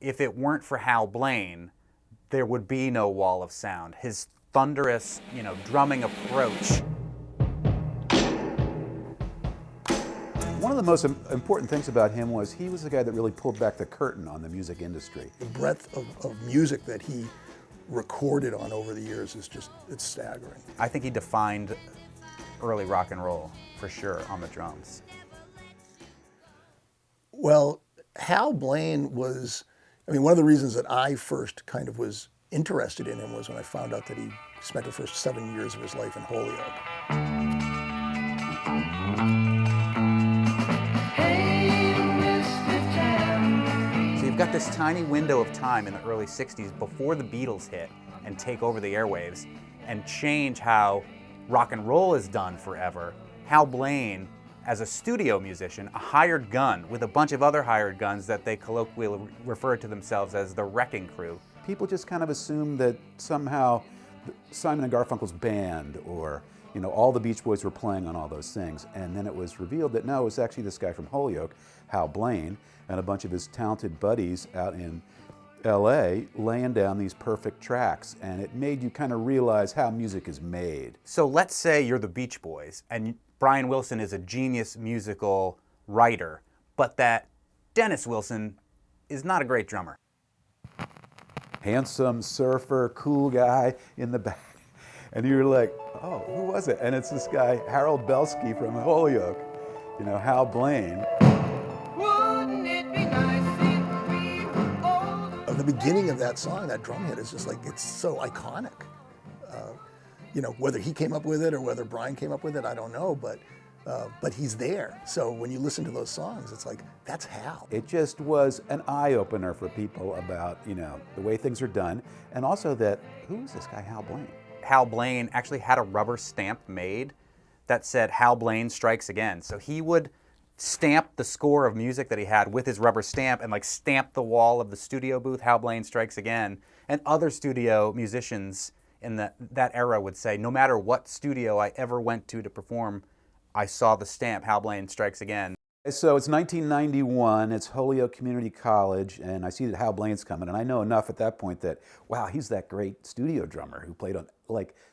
if it weren't for Hal Blaine, there would be no Wall of Sound. His thunderous, drumming approach. One of the most important things about him was he was the guy that really pulled back the curtain on the music industry. The breadth of music that he recorded on over the years is just, it's staggering. I think he defined early rock and roll, for sure, on the drums. Well, Hal Blaine was, one of the reasons that I first kind of was interested in him was when I found out that he spent the first 7 years of his life in Holyoke. So you've got this tiny window of time in the early 60s before the Beatles hit and take over the airwaves and change how rock and roll is done forever. Hal Blaine, as a studio musician, a hired gun with a bunch of other hired guns that they colloquially refer to themselves as the Wrecking Crew. People just kind of assumed that somehow Simon and Garfunkel's band or all the Beach Boys were playing on all those things. And then it was revealed that no, it was actually this guy from Holyoke, Hal Blaine, and a bunch of his talented buddies out in LA laying down these perfect tracks, and it made you kind of realize how music is made. So let's say you're the Beach Boys and Brian Wilson is a genius musical writer, but that Dennis Wilson is not a great drummer. Handsome surfer, cool guy in the back. And you're like, oh, who was it? And it's this guy, Harold Belsky from Holyoke, Hal Blaine. Wouldn't it be nice if we were older? The beginning of that song, that drum hit, is just like, it's so iconic. Whether he came up with it or whether Brian came up with it, I don't know, but he's there. So when you listen to those songs, it's like, that's Hal. It just was an eye-opener for people about, the way things are done, and also that, who is this guy, Hal Blaine? Hal Blaine actually had a rubber stamp made that said Hal Blaine Strikes Again. So he would stamp the score of music that he had with his rubber stamp and stamp the wall of the studio booth, Hal Blaine Strikes Again. And other studio musicians in that era would say, no matter what studio I ever went to perform, I saw the stamp, Hal Blaine Strikes Again. So it's 1991, it's Holyoke Community College, and I see that Hal Blaine's coming, and I know enough at that point that, wow, he's that great studio drummer who played on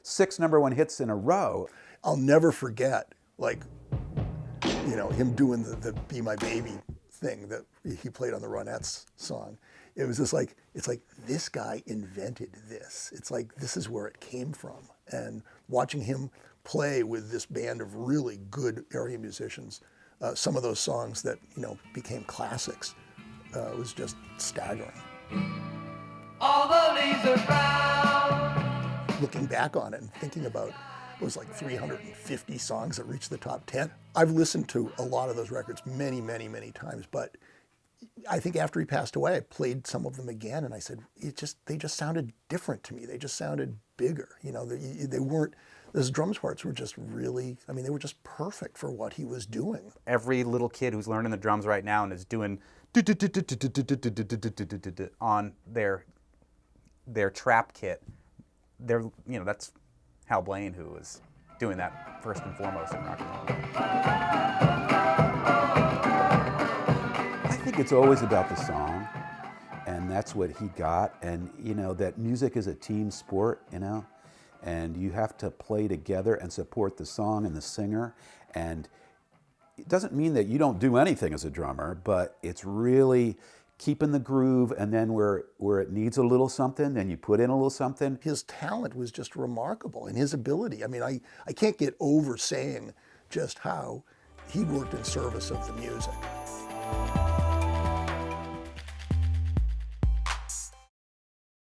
6 #1 hits in a row. I'll never forget, him doing the Be My Baby thing that he played on the Ronettes song. It was just it's like this guy invented this. It's like, this is where it came from. And watching him play with this band of really good area musicians, some of those songs that, became classics, was just staggering. All the leaves are brown. Looking back on it and thinking about, it was 350 songs that reached the top 10. I've listened to a lot of those records many, many, many times, but I think after he passed away, I played some of them again, and I said, they just sounded different to me. They just sounded bigger. They weren't, those drums parts were just really, they were just perfect for what he was doing. Every little kid who's learning the drums right now and is doing on their trap kit, that's Hal Blaine who was doing that first and foremost in rock and roll. I think it's always about the song, and that's what he got, and that music is a team sport, and you have to play together and support the song and the singer, and it doesn't mean that you don't do anything as a drummer, but it's really keeping the groove, and then where it needs a little something, then you put in a little something. His talent was just remarkable, and his ability. I can't get over saying just how he worked in service of the music.